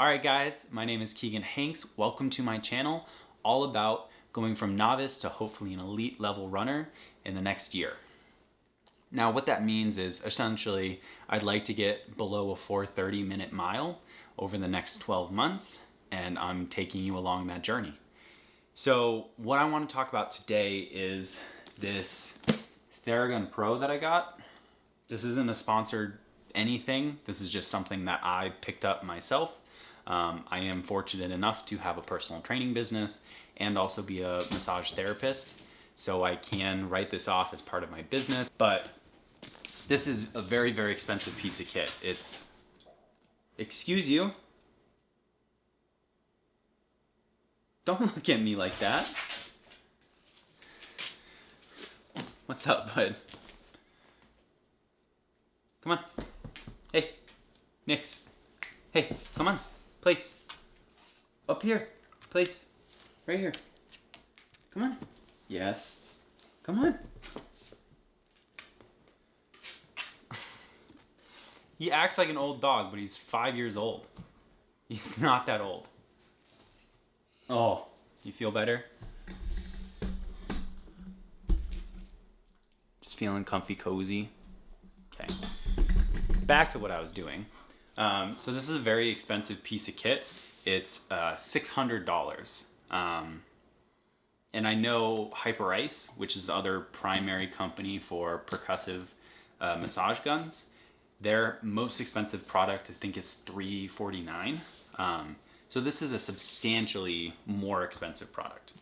Alright guys, my name is Keegan Hanks. Welcome to my channel, all about going from novice to hopefully an elite level runner in the next year. Now what that means is essentially I'd like to get below a 4:30 minute mile over the next 12 months, and I'm taking you along that journey. So what I want to talk about today is this Theragun Pro that I got. This isn't a sponsored anything. This is just something that I picked up myself. I am fortunate enough to have a personal training business and also be a massage therapist, so I can write this off as part of my business. But this is a very, very expensive piece of kit. It's, excuse you, don't look at me like that. What's up, bud? Come on. Hey, Nix. Hey, come on. Place. Up here. Place. Right here. Come on. Yes. Come on. He acts like an old dog, but he's 5 years old. He's not that old. Oh, you feel better? Just feeling comfy, cozy. Okay. Back to what I was doing. So this is a very expensive piece of kit. It's $600. And I know Hyper Ice, which is the other primary company for percussive massage guns, their most expensive product I think is $349. So this is a substantially more expensive product.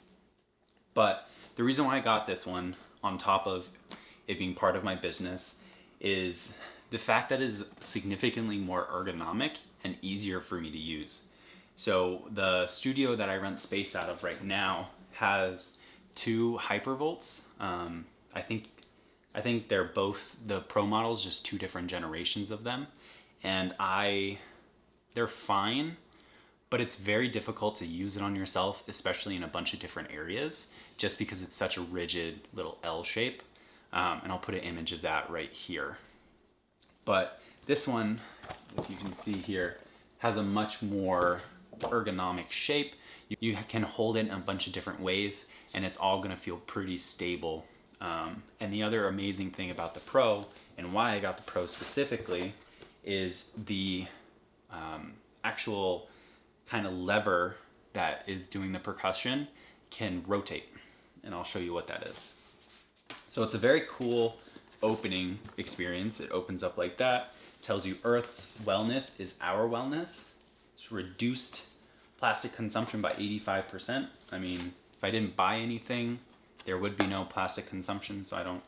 But the reason why I got this one, on top of it being part of my business, is the fact that it is significantly more ergonomic and easier for me to use. So the studio that I rent space out of right now has two Hypervolts. I think they're both the Pro models, just two different generations of them. And they're fine, but it's very difficult to use it on yourself, especially in a bunch of different areas, just because it's such a rigid little L shape. And I'll put an image of that right here. But this one, if you can see here, has a much more ergonomic shape. You can hold it in a bunch of different ways, and it's all gonna feel pretty stable. And the other amazing thing about the Pro, and why I got the Pro specifically, is the actual kind of lever that is doing the percussion can rotate. And I'll show you what that is. So it's a very cool opening experience. It opens up like that, tells you Earth's wellness is our wellness. It's reduced plastic consumption by 85%. I mean, if I didn't buy anything, there would be no plastic consumption, so I don't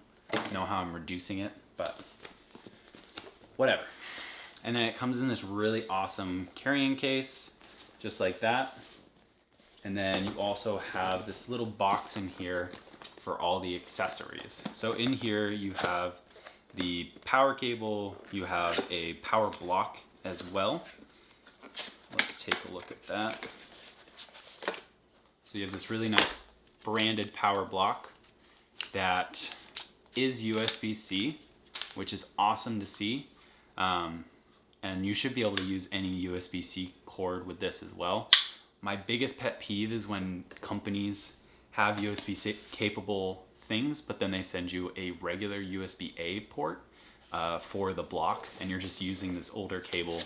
know how I'm reducing it, but whatever. And then it comes in this really awesome carrying case, just like that. And then you also have this little box in here for all the accessories. So in here you have the power cable, you have a power block as well. Let's take a look at that. So you have this really nice branded power block that is USB-C, which is awesome to see. And you should be able to use any USB-C cord with this as well. My biggest pet peeve is when companies have USB-C capable things, but then they send you a regular USB-A port for the block, and you're just using this older cable,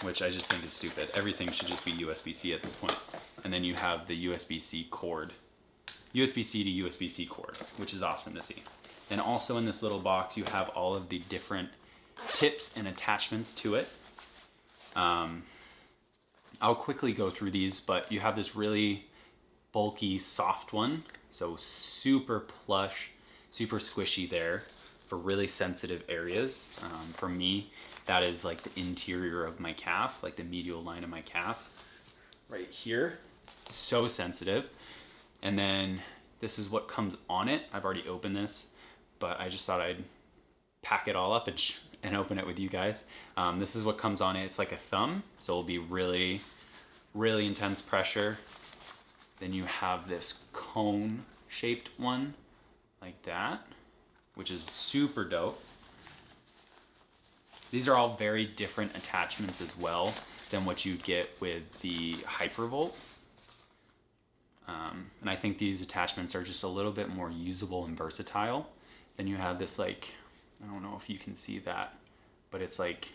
which I just think is stupid. Everything should just be USB-C at this point. And then you have the USB-C cord, USB-C to USB-C cord, which is awesome to see. And also in this little box, you have all of the different tips and attachments to it. I'll quickly go through these, but you have this really bulky, soft one. So super plush, super squishy there for really sensitive areas. For me, that is like the interior of my calf, like the medial line of my calf right here. So sensitive. And then this is what comes on it. I've already opened this, but I just thought I'd pack it all up and open it with you guys. This is what comes on it. It's like a thumb, so it'll be really, really intense pressure. Then you have this cone shaped one like that, which is super dope. These are all very different attachments as well than what you get with the Hypervolt. And I think these attachments are just a little bit more usable and versatile. Then you have this, like, I don't know if you can see that, but it's like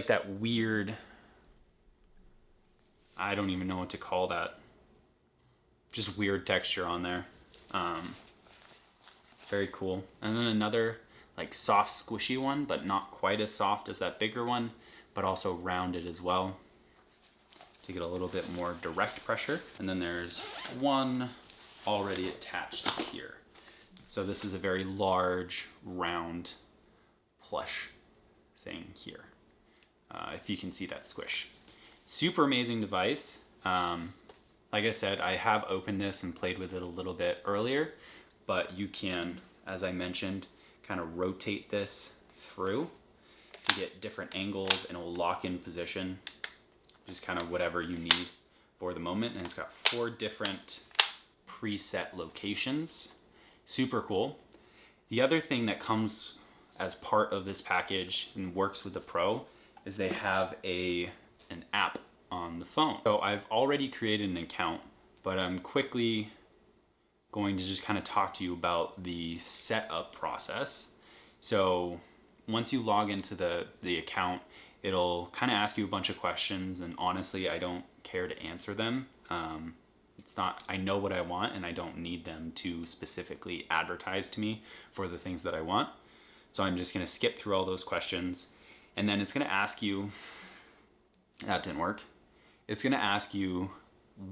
that weird, I don't even know what to call that, just weird texture on there. Very cool. And then another like soft squishy one, but not quite as soft as that bigger one, but also rounded as well to get a little bit more direct pressure. And then there's one already attached here. So this is a very large, round, plush thing here. If you can see that squish. Super amazing device. Like I said, I have opened this and played with it a little bit earlier, but you can, as I mentioned, kind of rotate this through to get different angles, and it will lock in position, just kind of whatever you need for the moment. And it's got 4 different preset locations. Super cool. The other thing that comes as part of this package and works with the Pro is they have an app on the phone. So I've already created an account, but I'm quickly going to just kind of talk to you about the setup process. So once you log into the account, it'll kind of ask you a bunch of questions, and honestly, I don't care to answer them. It's not, I know what I want, and I don't need them to specifically advertise to me for the things that I want. So I'm just going to skip through all those questions, and then it's going to ask you, that didn't work. It's going to ask you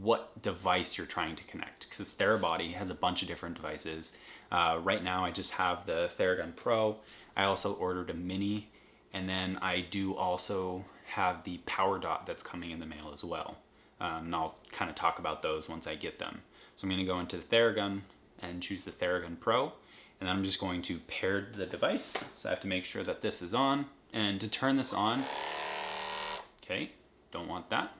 what device you're trying to connect, because Therabody has a bunch of different devices. Right now I just have the Theragun Pro. I also ordered a mini, and then I do also have the Power Dot that's coming in the mail as well. And I'll kind of talk about those once I get them. So I'm going to go into the Theragun and choose the Theragun Pro, and then I'm just going to pair the device. So I have to make sure that this is on, and to turn this on, okay, don't want that.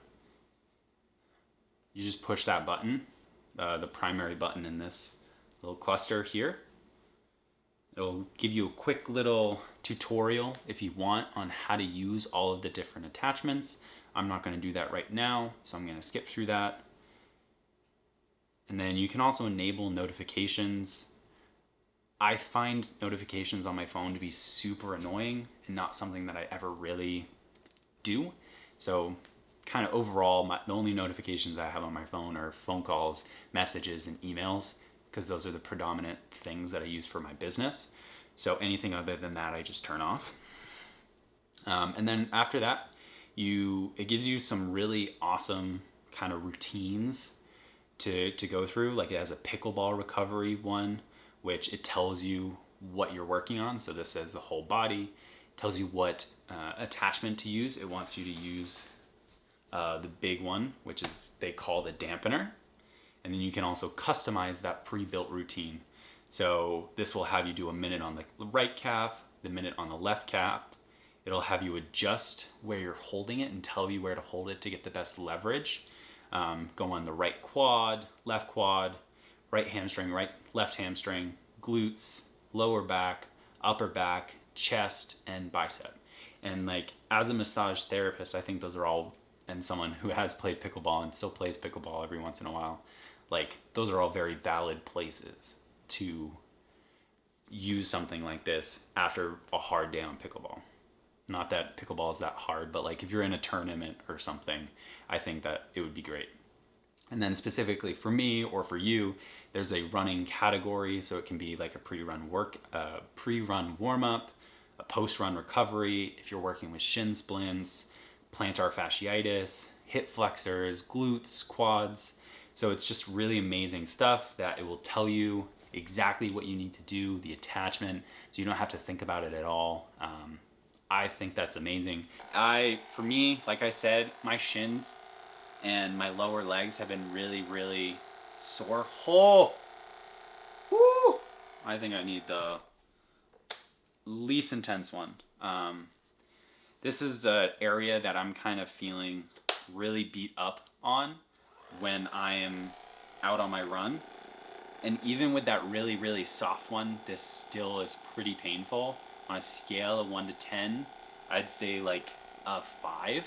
You just push that button, the primary button in this little cluster here. It'll give you a quick little tutorial if you want on how to use all of the different attachments. I'm not going to do that right now, so I'm going to skip through that. And then you can also enable notifications. I find notifications on my phone to be super annoying and not something that I ever really do. So kind of overall, the only notifications I have on my phone are phone calls, messages, and emails, because those are the predominant things that I use for my business. So anything other than that, I just turn off. And then after that, it gives you some really awesome kind of routines to go through. Like it has a pickleball recovery one, which it tells you what you're working on. So this says the whole body, tells you what attachment to use. It wants you to use the big one, which is they call the dampener. And then you can also customize that pre-built routine. So this will have you do a minute on the right calf, the minute on the left calf. It'll have you adjust where you're holding it and tell you where to hold it to get the best leverage. Go on the right quad, right hamstring, left hamstring, glutes, lower back, upper back, chest, and bicep. And like as a massage therapist, I think those are all, and someone who has played pickleball and still plays pickleball every once in a while, like those are all very valid places to use something like this after a hard day on pickleball. Not that pickleball is that hard, but like if you're in a tournament or something, I think that it would be great. And then specifically for me or for you, there's a running category. So it can be like a pre-run warm up, a post-run recovery. If you're working with shin splints, plantar fasciitis, hip flexors, glutes, quads. So it's just really amazing stuff that it will tell you exactly what you need to do, the attachment, so you don't have to think about it at all. I think that's amazing. For me, like I said, my shins and my lower legs have been really, really sore. Oh! Woo! I think I need the least intense one. This is an area that I'm kind of feeling really beat up on when I am out on my run. And even with that really, really soft one, this still is pretty painful. On a scale of 1 to 10, I'd say like a 5.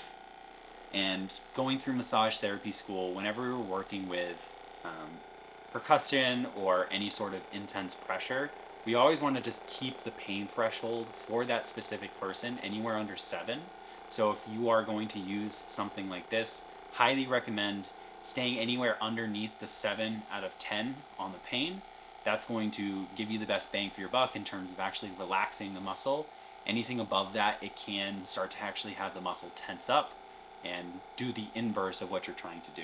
And going through massage therapy school, whenever we were working with percussion or any sort of intense pressure, we always wanted to keep the pain threshold for that specific person anywhere under 7. So if you are going to use something like this, highly recommend staying anywhere underneath the 7 out of 10 on the pain. That's going to give you the best bang for your buck in terms of actually relaxing the muscle. Anything above that, it can start to actually have the muscle tense up and do the inverse of what you're trying to do.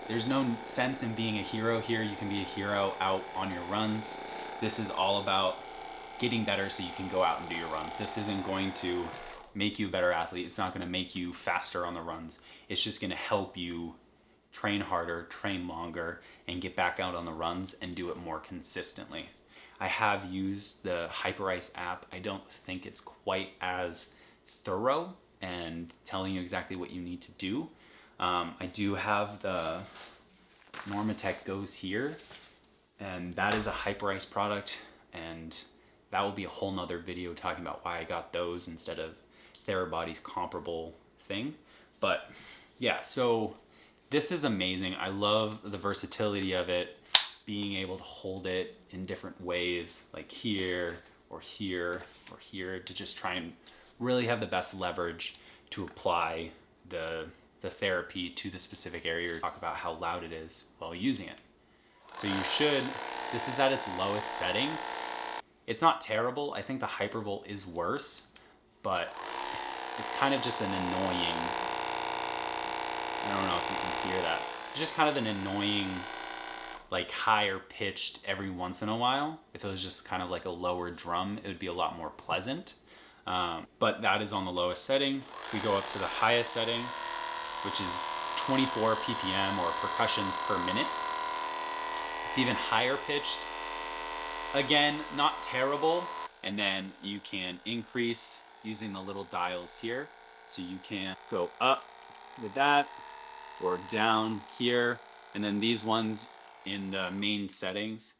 There's no sense in being a hero here. You can be a hero out on your runs. This is all about getting better so you can go out and do your runs. This isn't going to make you a better athlete. It's not going to make you faster on the runs. It's just going to help you train harder, train longer, and get back out on the runs and do it more consistently. I have used the Hyperice app. I don't think it's quite as thorough and telling you exactly what you need to do. I do have the Normatec Goes here, and that is a Hyperice product, and that will be a whole nother video talking about why I got those instead of Therabody's comparable thing. But yeah, so this is amazing. I love the versatility of it, being able to hold it in different ways, like here or here or here, to just try and really have the best leverage to apply the therapy to the specific area, or talk about how loud it is while using it. So this is at its lowest setting. It's not terrible. I think the Hypervolt is worse, but it's kind of just an annoying, I don't know if you can hear that. It's just kind of an annoying, like higher pitched every once in a while. If it was just kind of like a lower drum, it would be a lot more pleasant. But that is on the lowest setting. If we go up to the highest setting, which is 24 ppm or percussions per minute, it's even higher pitched. Again, not terrible. And then you can increase using the little dials here. So you can go up with that or down here. And then these ones in the main settings,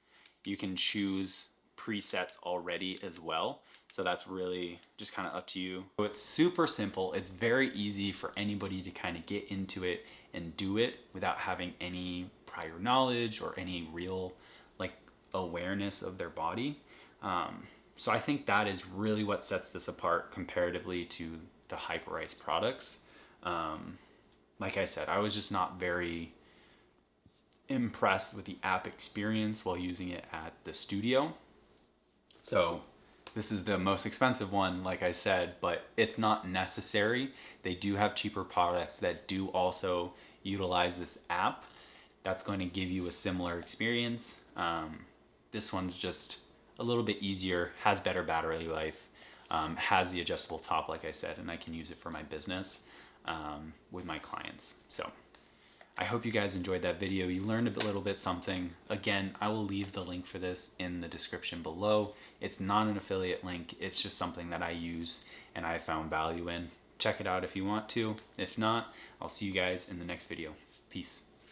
you can choose presets already as well. So that's really just kind of up to you. So it's super simple. It's very easy for anybody to kind of get into it and do it without having any prior knowledge or any real like awareness of their body. So I think that is really what sets this apart comparatively to the Hyperice products. Like I said, I was just not very impressed with the app experience while using it at the studio. So this is the most expensive one, like I said, but it's not necessary. They do have cheaper products that do also utilize this app. That's going to give you a similar experience. This one's just a little bit easier, has better battery life, has the adjustable top, like I said, and I can use it for my business with my clients. So I hope you guys enjoyed that video. You learned a little bit something. Again, I will leave the link for this in the description below. It's not an affiliate link. It's just something that I use and I found value in. Check it out if you want to. If not, I'll see you guys in the next video. Peace.